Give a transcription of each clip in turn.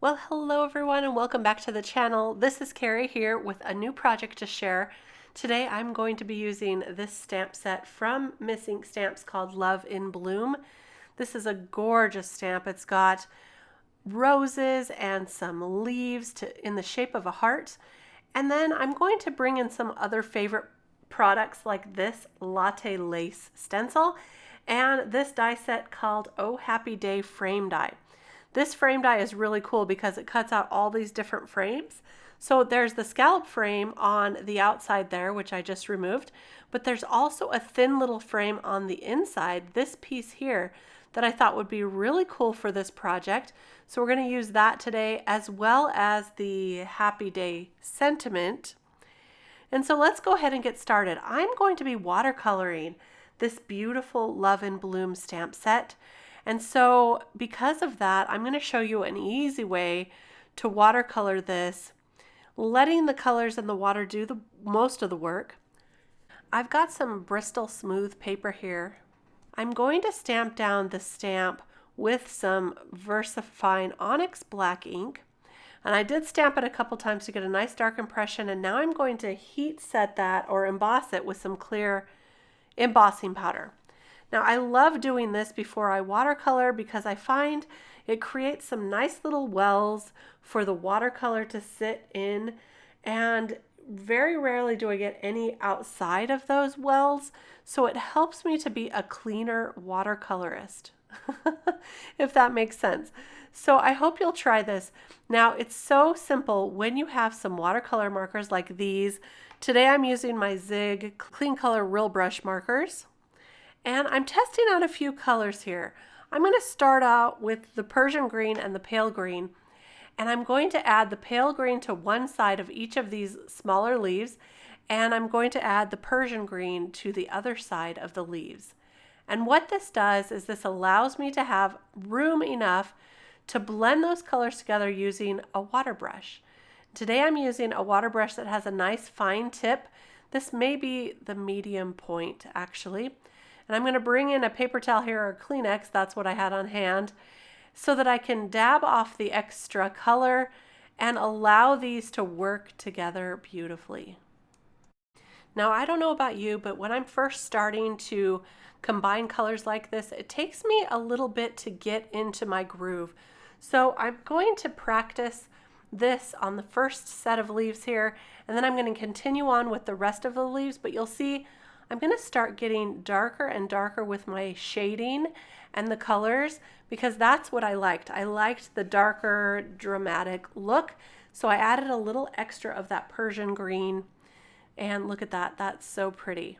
Well, hello everyone and welcome back to the channel. This is Kari here with a new project to share. Today I'm going to be using this stamp set from Miss Ink Stamps called Love in Bloom. This is a gorgeous stamp. It's got roses and some leaves in the shape of a heart. And then I'm going to bring in some other favorite products like this Latte lace stencil and this die set called Oh Happy Day frame die. This frame die is really cool because it cuts out all these different frames. So there's the scallop frame on the outside there, which I just removed, but there's also a thin little frame on the inside, this piece here, that I thought would be really cool for this project. So we're going to use that today, as well as the Happy Day sentiment. And so let's go ahead and get started. I'm going to be watercoloring this beautiful Love in Bloom stamp set. And so because of that, I'm going to show you an easy way to watercolor this, letting the colors and the water do the most of the work. I've got some Bristol smooth paper here. I'm going to stamp down the stamp with some VersaFine Onyx black ink. And I did stamp it a couple times to get a nice dark impression, and now I'm going to heat set that or emboss it with some clear embossing powder. Now I love doing this before I watercolor because I find it creates some nice little wells for the watercolor to sit in, and very rarely do I get any outside of those wells, so it helps me to be a cleaner watercolorist, if that makes sense. So I hope you'll try this. Now it's so simple when you have some watercolor markers like these. Today I'm using my Zig Clean Color Real Brush markers. And I'm testing out a few colors here. I'm going to start out with the Persian green and the pale green. And I'm going to add the pale green to one side of each of these smaller leaves. And I'm going to add the Persian green to the other side of the leaves. And what this does is this allows me to have room enough to blend those colors together using a water brush. Today I'm using a water brush that has a nice fine tip. This may be the medium point actually. And I'm going to bring in a paper towel here, or Kleenex, that's what I had on hand, so that I can dab off the extra color and allow these to work together beautifully. Now, I don't know about you, but when I'm first starting to combine colors like this, it takes me a little bit to get into my groove. So I'm going to practice this on the first set of leaves here, and then I'm going to continue on with the rest of the leaves, but you'll see I'm going to start getting darker and darker with my shading and the colors because that's what I liked. I liked the darker, dramatic look. So I added a little extra of that Persian green. And look at that. That's so pretty.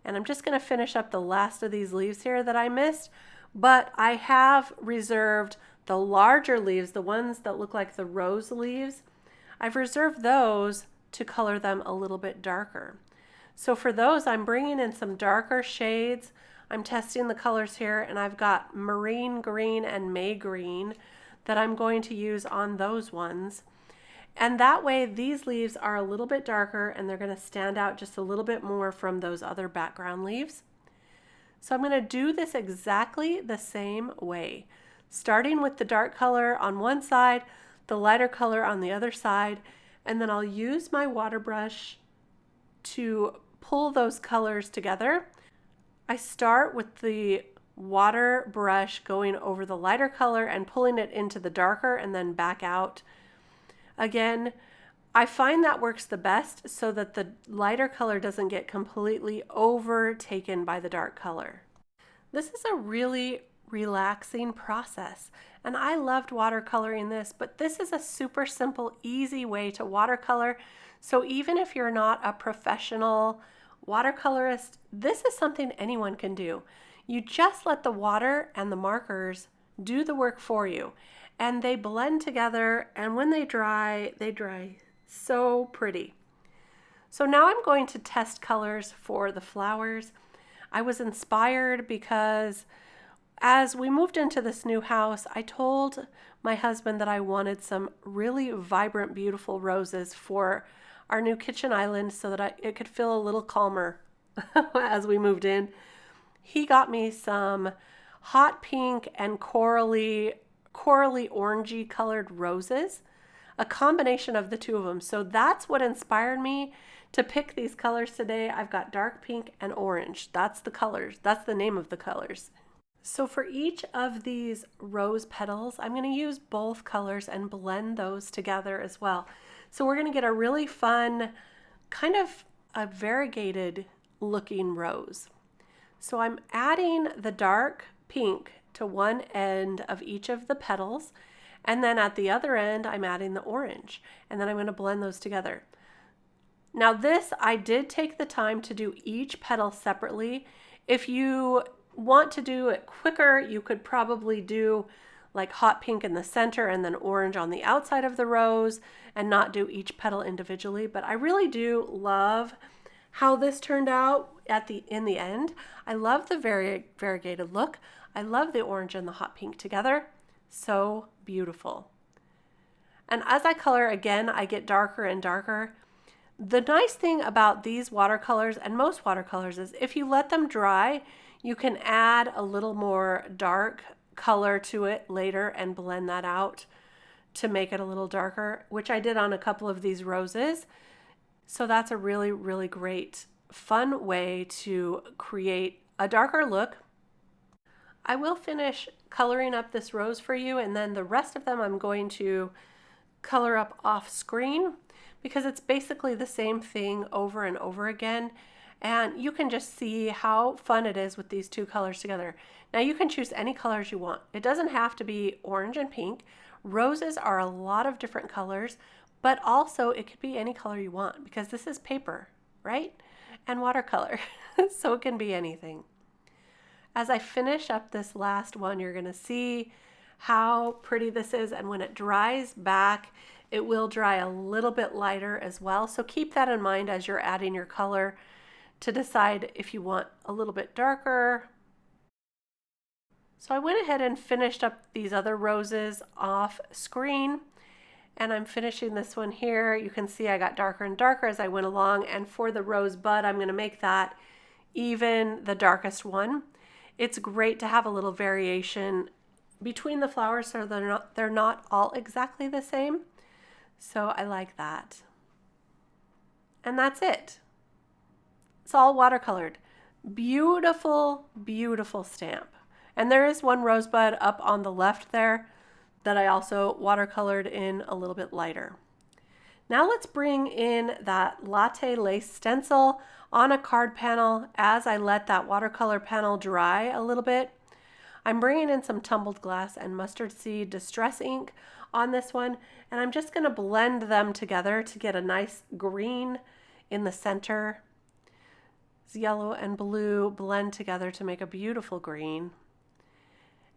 And I'm just going to finish up the last of these leaves here that I missed. But I have reserved the larger leaves, the ones that look like the rose leaves. I've reserved those to color them a little bit darker. So for those, I'm bringing in some darker shades. I'm testing the colors here, and I've got marine green and May green that I'm going to use on those ones. And that way, these leaves are a little bit darker, and they're going to stand out just a little bit more from those other background leaves. So I'm going to do this exactly the same way, starting with the dark color on one side, the lighter color on the other side, and then I'll use my water brush to pull those colors together. I start with the water brush going over the lighter color and pulling it into the darker and then back out. Again, I find that works the best so that the lighter color doesn't get completely overtaken by the dark color. This is a really relaxing process, and I loved watercoloring this, but this is a super simple, easy way to watercolor. So even if you're not a professional watercolorist, this is something anyone can do. You just let the water and the markers do the work for you, and they blend together, and when they dry so pretty. So now I'm going to test colors for the flowers. I was inspired because as we moved into this new house, I told my husband that I wanted some really vibrant, beautiful roses for our new kitchen island so that it could feel a little calmer as we moved in. He got me some hot pink and corally corally orangey colored roses, a combination of the two of them. So that's what inspired me to pick these colors today. I've got dark pink and orange. That's the colors. That's the name of the colors. So for each of these rose petals, I'm going to use both colors and blend those together as well. So we're going to get a really fun, kind of a variegated looking rose. So I'm adding the dark pink to one end of each of the petals, and then at the other end I'm adding the orange, and then I'm going to blend those together. Now this, I did take the time to do each petal separately. If you want to do it quicker, you could probably do like hot pink in the center and then orange on the outside of the rose and not do each petal individually. But I really do love how this turned out in the end. I love the variegated look. I love the orange and the hot pink together. So beautiful. And as I color again, I get darker and darker. The nice thing about these watercolors and most watercolors is if you let them dry, you can add a little more dark color to it later and blend that out to make it a little darker, which I did on a couple of these roses. So that's a really, really great, fun way to create a darker look. I will finish coloring up this rose for you, and then the rest of them I'm going to color up off screen because it's basically the same thing over and over again. And you can just see how fun it is with these two colors together. Now you can choose any colors you want. It doesn't have to be orange and pink. Roses are a lot of different colors, but also it could be any color you want because this is paper, right? And watercolor, so it can be anything. As I finish up this last one, you're gonna see how pretty this is, and when it dries back, it will dry a little bit lighter as well. So keep that in mind as you're adding your color to decide if you want a little bit darker. So I went ahead and finished up these other roses off screen, and I'm finishing this one here. You can see I got darker and darker as I went along, and for the rose bud, I'm gonna make that even the darkest one. It's great to have a little variation between the flowers so they're not all exactly the same. So I like that. And that's it. It's all watercolored. Beautiful, beautiful stamp. And there is one rosebud up on the left there that I also watercolored in a little bit lighter. Now let's bring in that Latte lace stencil on a card panel as I let that watercolor panel dry a little bit. I'm bringing in some tumbled glass and mustard seed distress ink on this one, and I'm just going to blend them together to get a nice green in the center. Yellow and blue blend together to make a beautiful green.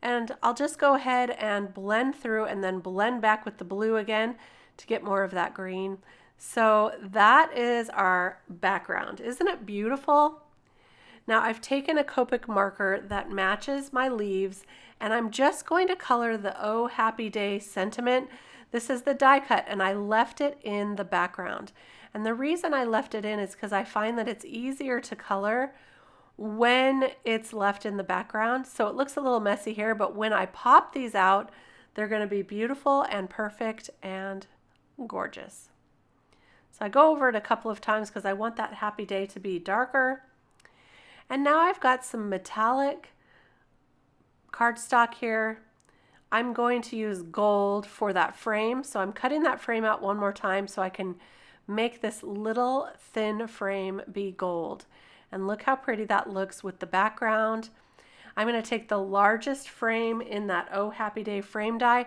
And I'll just go ahead and blend through and then blend back with the blue again to get more of that green. So that is our background. Isn't it beautiful? Now I've taken a Copic marker that matches my leaves, and I'm just going to color the Oh Happy Day sentiment. This is the die cut, and I left it in the background. And the reason I left it in is because I find that it's easier to color when it's left in the background. So it looks a little messy here, but when I pop these out, they're going to be beautiful and perfect and gorgeous. So I go over it a couple of times because I want that happy day to be darker. And now I've got some metallic cardstock here. I'm going to use gold for that frame. So I'm cutting that frame out one more time so I can make this little thin frame be gold. And look how pretty that looks with the background. I'm going to take the largest frame in that Oh Happy Day frame die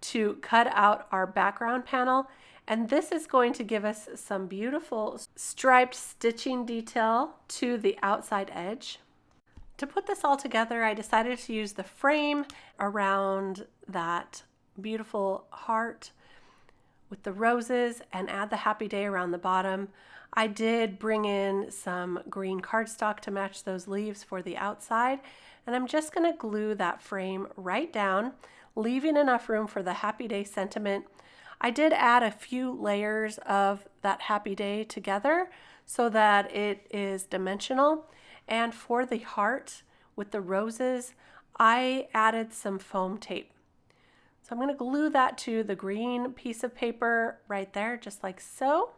to cut out our background panel. And this is going to give us some beautiful striped stitching detail to the outside edge. To put this all together, I decided to use the frame around that beautiful heart with the roses and add the happy day around the bottom. I did bring in some green cardstock to match those leaves for the outside, and I'm just going to glue that frame right down, leaving enough room for the happy day sentiment. I did add a few layers of that happy day together so that it is dimensional. And for the heart with the roses, I added some foam tape. So I'm going to glue that to the green piece of paper right there, just like so.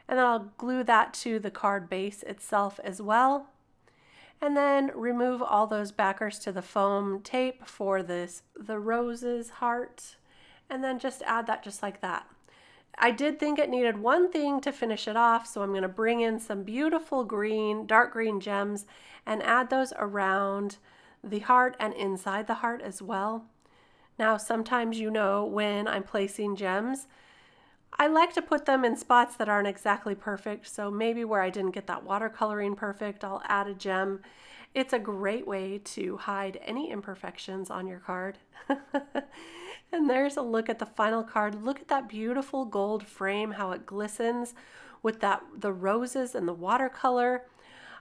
And then I'll glue that to the card base itself as well. And then remove all those backers to the foam tape for the roses heart. And then just add that just like that. I did think it needed one thing to finish it off, so I'm going to bring in some beautiful green, dark green gems and add those around the heart and inside the heart as well. Now, sometimes when I'm placing gems, I like to put them in spots that aren't exactly perfect, so maybe where I didn't get that watercoloring perfect, I'll add a gem. It's a great way to hide any imperfections on your card. And there's a look at the final card. Look at that beautiful gold frame, how it glistens with the roses and the watercolor.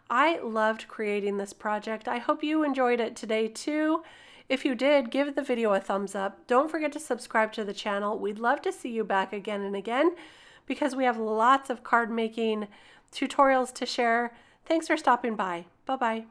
I loved creating this project. I hope you enjoyed it today too. If you did, give the video a thumbs up. Don't forget to subscribe to the channel. We'd love to see you back again and again because we have lots of card making tutorials to share. Thanks for stopping by. Bye-bye.